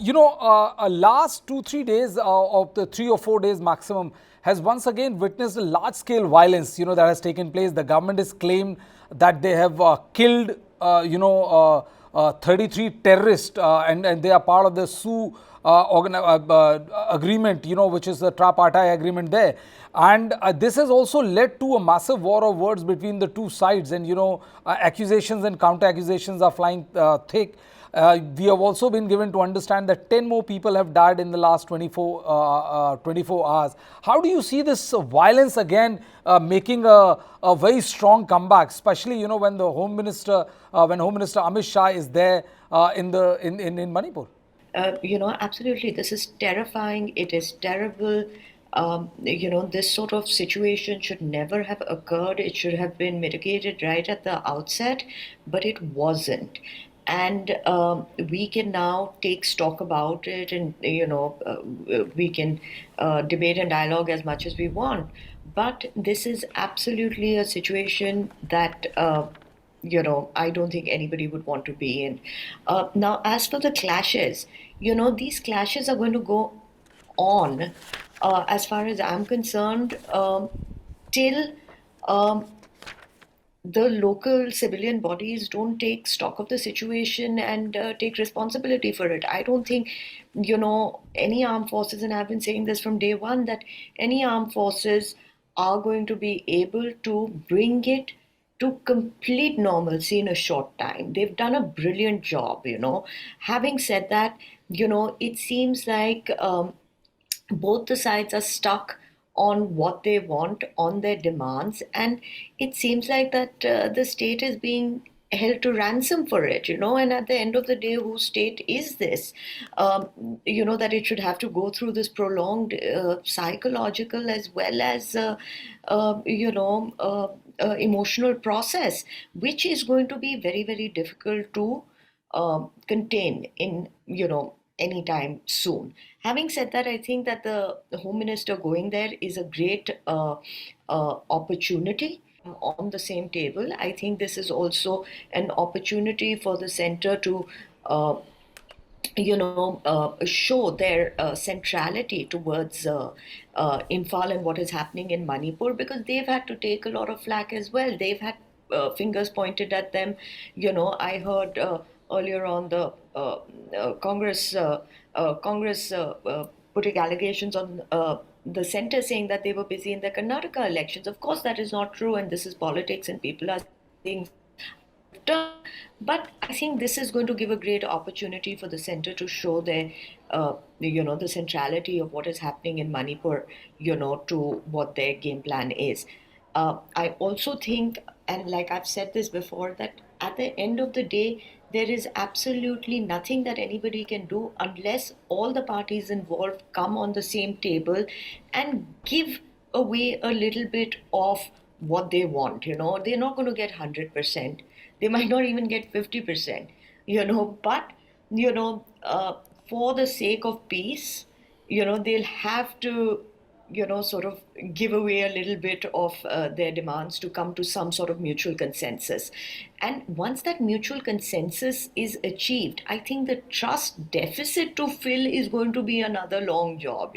Last 2-3 days of the 3 or 4 days maximum has once again witnessed a large-scale violence, that has taken place. The government has claimed that they have killed, 33 terrorists, and they are part of the agreement, which is the tripartite agreement there. And this has also led to a massive war of words between the two sides, and accusations and counter accusations are flying thick. We have also been given to understand that 10 more people have died in the last 24 hours. How do you see this violence again making a very strong comeback, especially when the Home Minister, Home Minister Amit Shah is there in Manipur? Absolutely. This is terrifying. It is terrible. This sort of situation should never have occurred. It should have been mitigated right at the outset, but it wasn't. And we can now take stock about it, and we can debate and dialogue as much as we want. But this is absolutely a situation that I don't think anybody would want to be in. Now, as for the clashes, these clashes are going to go on, as far as I'm concerned, till the local civilian bodies don't take stock of the situation and take responsibility for it. I don't think, any armed forces, and I've been saying this from day one, that any armed forces are going to be able to bring it to complete normalcy in a short time. They've done a brilliant job. Having said that, it seems like both the sides are stuck on what they want, on their demands, and it seems like that the state is being held to ransom for it. And at the end of the day, whose state is this? That it should have to go through this prolonged psychological as well as emotional process, which is going to be very, very difficult to contain in anytime soon. Having said that, I think that the Home Minister going there is a great opportunity on the same table. I think this is also an opportunity for the center to show their centrality towards Imphal and what is happening in Manipur, because they've had to take a lot of flack as well. They've had fingers pointed at them. I heard earlier on the Congress putting allegations on the center, saying that they were busy in the Karnataka elections. Of course, that is not true, and this is politics, and people are saying. But I think this is going to give a great opportunity for the center to show their, the centrality of what is happening in Manipur, to what their game plan is. I also think, and like I've said this before, that at the end of the day, there is absolutely nothing that anybody can do unless all the parties involved come on the same table and give away a little bit of what they want. They're not going to get 100%. They might not even get 50%, but, for the sake of peace, they'll have to, sort of give away a little bit of their demands to come to some sort of mutual consensus. And once that mutual consensus is achieved, I think the trust deficit to fill is going to be another long job.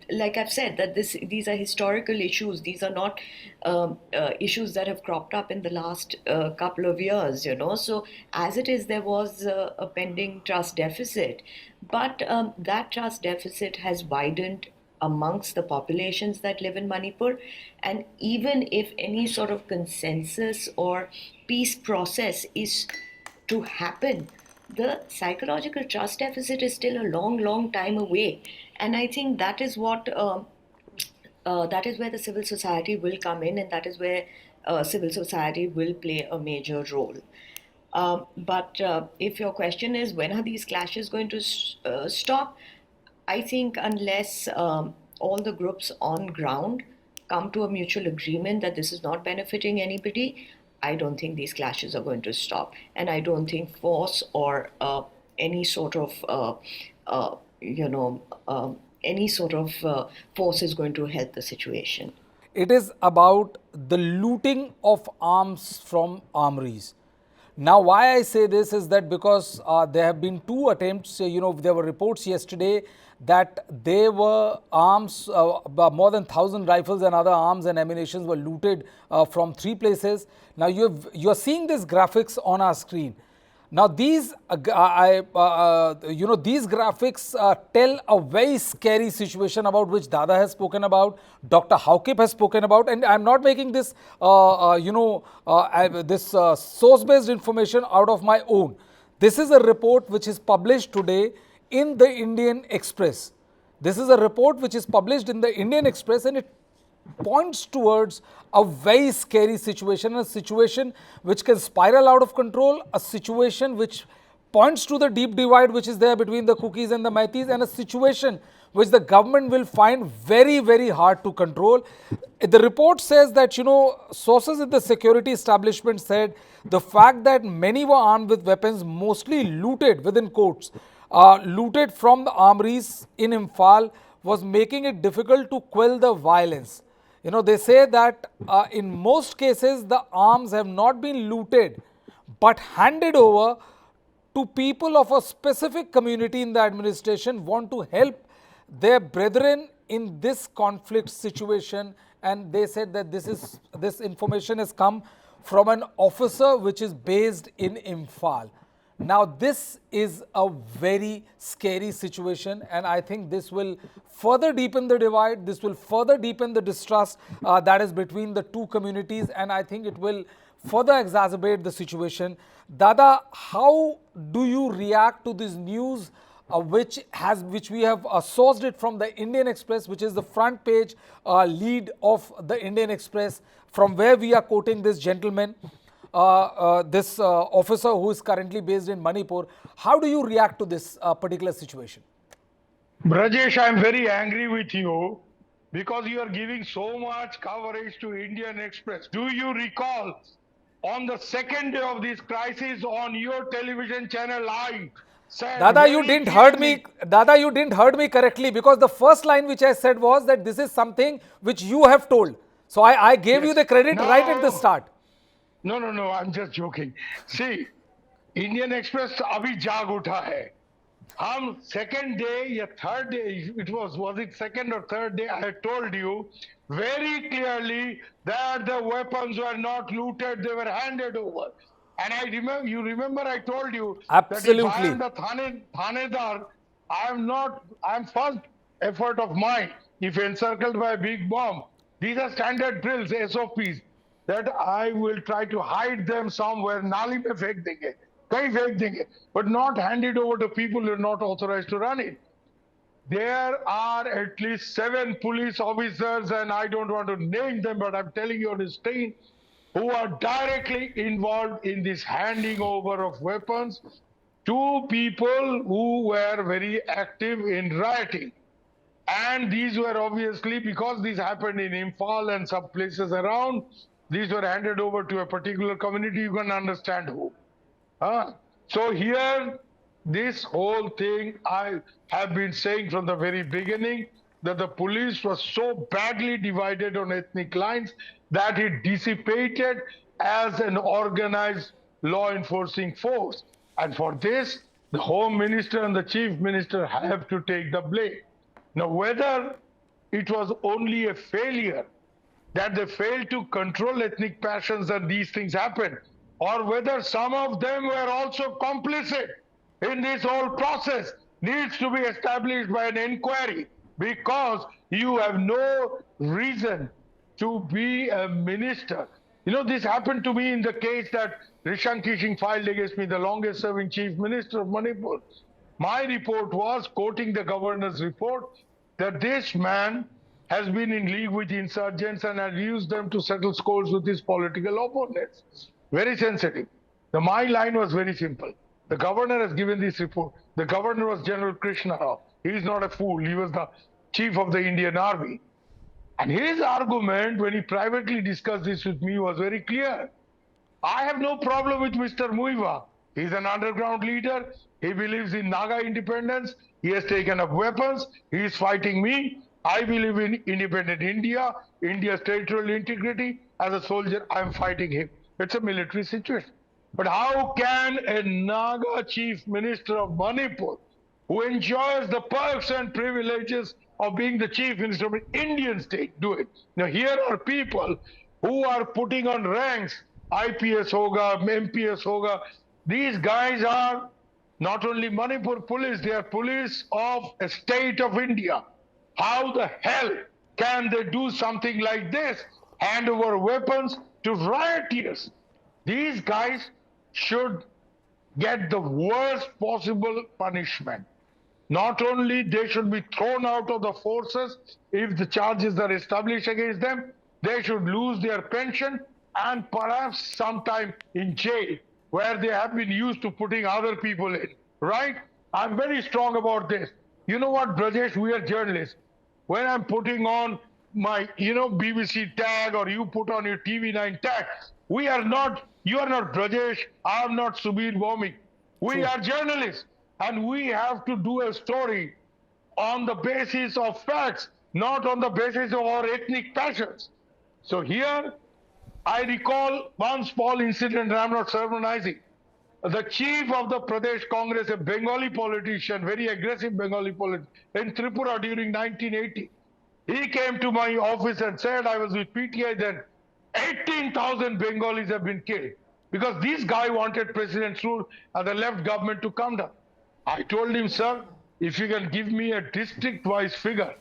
Like I've said, that these are historical issues. These are not issues that have cropped up in the last couple of years. So as it is, there was a pending trust deficit, but that trust deficit has widened amongst the populations that live in Manipur. And even if any sort of consensus or peace process is to happen, the psychological trust deficit is still a long, long time away. And I think that is that is where the civil society will come in, and that is where civil society will play a major role. But if your question is when are these clashes going to stop, I think unless all the groups on ground come to a mutual agreement that this is not benefiting anybody, I don't think these clashes are going to stop. And I don't think force or any sort of, any sort of force is going to help the situation. It is about the looting of arms from armories. Now, why I say this is that because there have been two attempts, there were reports yesterday that there were arms, more than 1,000 rifles and other arms and ammunition were looted from three places. Now, you're seeing these graphics on our screen. Now, these these graphics tell a very scary situation about which Dada has spoken about, Dr. Haukip has spoken about, and I'm not making this source-based information out of my own. This is a report which is published today in the Indian Express. This is a report which is published in the Indian Express, and it points towards a very scary situation, a situation which can spiral out of control, a situation which points to the deep divide which is there between the Cookies and the Maithis, and a situation which the government will find very, very hard to control. The report says that, sources in the security establishment said the fact that many were armed with weapons, mostly looted within quotes, looted from the armories in Imphal, was making it difficult to quell the violence. They say that in most cases, the arms have not been looted, but handed over to people of a specific community in the administration want to help their brethren in this conflict situation. And they said that this information has come from an officer which is based in Imphal. Now, this is a very scary situation, and I think this will further deepen the divide. This will further deepen the distrust that is between the two communities, and I think it will further exacerbate the situation. Dada, how do you react to this news which we have sourced it from the Indian Express, which is the front page lead of the Indian Express, from where we are quoting this gentleman, this officer who is currently based in Manipur. How do you react to this particular situation? Brijesh, I'm very angry with you because you are giving so much coverage to Indian Express. Do you recall on the second day of this crisis on your television channel, I said, Dada, you didn't heard me. Dada, you didn't heard me correctly, because the first line which I said was that this is something which you have told. So I gave you the credit right at the start. No, I'm just joking. See, Indian Express abhi jaag utha hai. हम second day या third day, was it second or third day, I had told you very clearly that the weapons were not looted, they were handed over. And you remember I told you Absolutely. that if I am the Thanedar, I'm first effort of mine, if encircled by a big bomb, these are standard drills, SOPs, that I will try to hide them somewhere, nali mein fek denge. But not handed over to people who are not authorized to run it. There are at least 7 police officers, and I don't want to name them, but I'm telling you on the screen, who are directly involved in this handing over of weapons to people who were very active in rioting. And these were obviously, because this happened in Imphal and some places around, these were handed over to a particular community. You can understand who. So here, this whole thing, I have been saying from the very beginning that the police was so badly divided on ethnic lines that it dissipated as an organized law enforcing force. And for this, the Home Minister and the Chief Minister have to take the blame. Now, whether it was only a failure, that they failed to control ethnic passions and these things happened, or whether some of them were also complicit in this whole process, needs to be established by an inquiry, because you have no reason to be a minister. This happened to me in the case that Rishanki Singh filed against me, the longest serving chief minister of Manipur. My report was, quoting the governor's report, that this man has been in league with insurgents and has used them to settle scores with his political opponents. Very sensitive. My line was very simple. The governor has given this report. The governor was General Krishna Rao. He is not a fool. He was the chief of the Indian Army. And his argument, when he privately discussed this with me, was very clear. I have no problem with Mr. Muiva. He's an underground leader. He believes in Naga independence. He has taken up weapons. He is fighting me. I believe in independent India, India's territorial integrity. As a soldier, I'm fighting him. It's a military situation. But how can a Naga chief minister of Manipur, who enjoys the perks and privileges of being the chief minister of an Indian state, do it? Now, here are people who are putting on ranks IPS hoga, MPS hoga. These guys are not only Manipur police, they are police of a state of India. How the hell can they do something like this? Hand over weapons to rioters. These guys should get the worst possible punishment. Not only they should be thrown out of the forces if the charges are established against them, they should lose their pension and perhaps sometime in jail where they have been used to putting other people in. Right? I'm very strong about this. You know what, Brajesh? We are journalists. When I'm putting on my, BBC tag or you put on your TV9 tag, we are not, you are not Brajesh, I'm not Subir Bhaumik. We are journalists and we have to do a story on the basis of facts, not on the basis of our ethnic passions. So here, I recall one small incident, and I'm not sermonizing. The chief of the Pradesh Congress, a Bengali politician, very aggressive Bengali politician, in Tripura during 1980, he came to my office and said, I was with PTI then, 18,000 Bengalis have been killed because this guy wanted President Sur and the left government to come down. I told him, sir, if you can give me a district-wise figure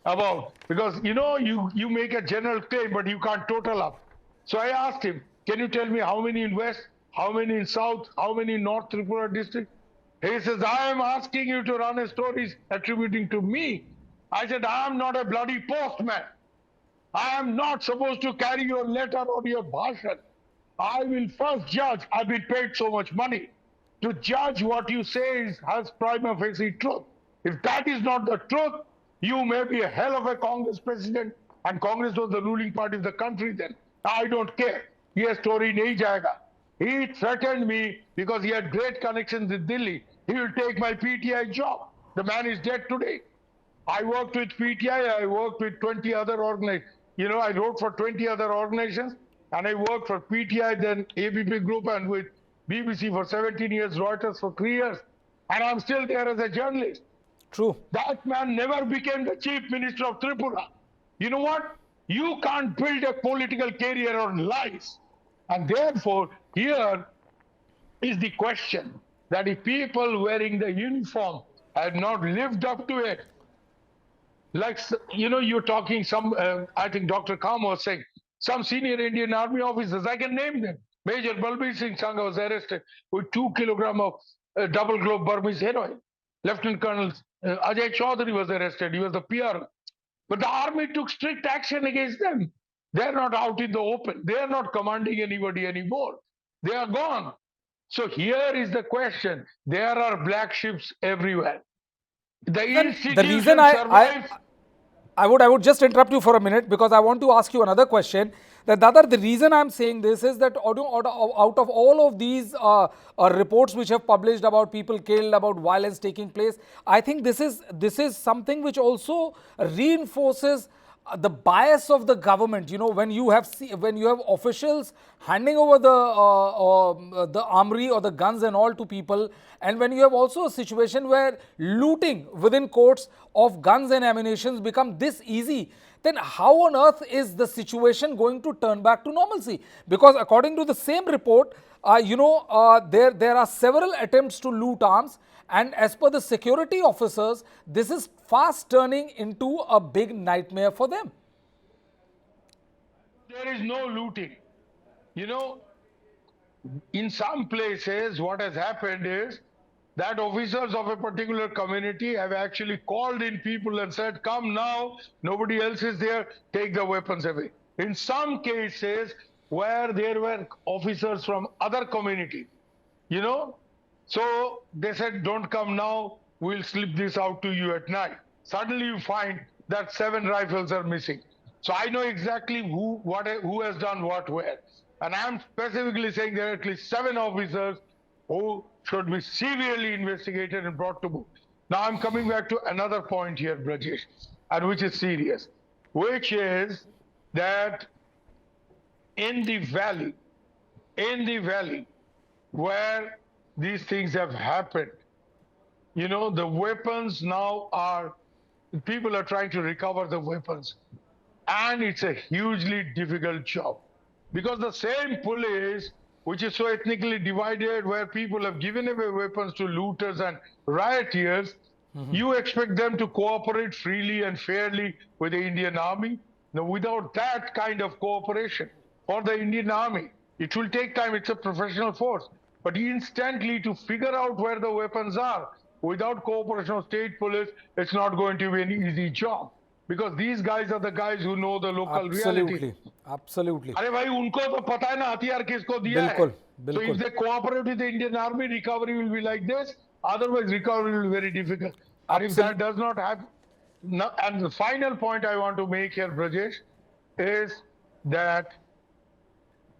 about, because you make a general claim, but you can't total up. So I asked him, can you tell me how many in West, how many in South, how many in North Tripura district? He says, I am asking you to run a story attributing to me. I said, I am not a bloody postman. I am not supposed to carry your letter or your bhashan. I will first judge. I've been paid so much money to judge what you say has prima facie truth. If that is not the truth, you may be a hell of a Congress president, and Congress was the ruling party of the country then. I don't care. Ye story nahi jayega. He threatened me because he had great connections in Delhi. He will take my PTI job. The man is dead today. I worked with PTI, I worked with 20 other organizations. I wrote for 20 other organizations, and I worked for PTI, then ABP Group, and with BBC for 17 years, Reuters for 3 years. And I'm still there as a journalist. True. That man never became the chief minister of Tripura. You know what? You can't build a political career on lies. And therefore, here is the question that if people wearing the uniform had not lived up to it, like, you're talking I think Dr. Khan was saying, some senior Indian Army officers, I can name them. Major Balbir Singh Sangha was arrested with 2 kilograms of double globe Burmese heroin. Lieutenant Colonel Ajay Chaudhary was arrested. He was the PR. But the army took strict action against them. They're not out in the open. They're not commanding anybody anymore. They are gone. So here is the question. There are black ships everywhere. The The reason institution survives. I would just interrupt you for a minute because I want to ask you another question. That Dadar, the reason I'm saying this is that out of all of these reports which have published about people killed, about violence taking place, I think this is something which also reinforces the bias of the government. When you have officials handing over the armory or the guns and all to people, and when you have also a situation where looting within courts of guns and ammunitions become this easy, then how on earth is the situation going to turn back to normalcy? Because according to the same report, there are several attempts to loot arms, and as per the security officers, this is fast turning into a big nightmare for them. There is no looting. In some places, what has happened is that officers of a particular community have actually called in people and said, come now, nobody else is there, take the weapons away. In some cases, where there were officers from other community, so they said, don't come now, we'll slip this out to you at night. Suddenly you find that 7 rifles are missing. So I know exactly who has done what where. And I'm specifically saying there are at least 7 officers who should be severely investigated and brought to book. Now I'm coming back to another point here, Brijesh, and which is serious, which is that in the valley, where these things have happened. You know, the weapons now are, people are trying to recover the weapons, and it's a hugely difficult job because the same police, which is so ethnically divided, where people have given away weapons to looters and rioters, you expect them to cooperate freely and fairly with the Indian army. Now, without that kind of cooperation for the Indian army, it will take time. It's a professional force. But instantly to figure out where the weapons are without cooperation of state police, it's not going to be an easy job because these guys are the guys who know the local reality. Absolutely. Absolutely. अरे भाई उनको तो पता है ना हथियार किसको दिया है. बिल्कुल, So बिल्कुल. if they cooperate with the Indian army, recovery will be like this. Otherwise, recovery will be very difficult. And if that does not happen, no, and the final point I want to make here, Brajesh, is that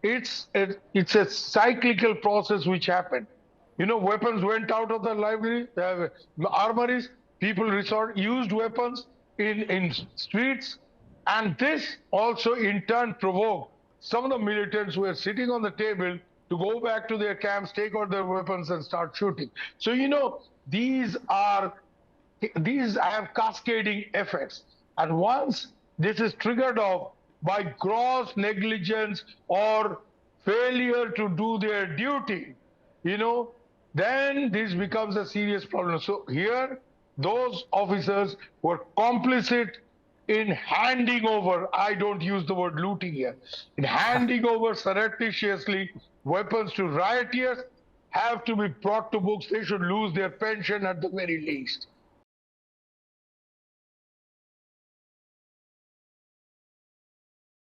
it's a cyclical process which happened. You know, weapons went out of the library, armories. People used weapons in streets, and this also in turn provoked some of the militants who were sitting on the table to go back to their camps, take out their weapons, and start shooting. So you know, these have cascading effects, and once this is triggered off by gross negligence or failure to do their duty, you know, then this becomes a serious problem. So here, those officers were complicit in handing over, I don't use the word looting here, in handing over surreptitiously weapons to rioters have to be brought to books. They should lose their pension at the very least.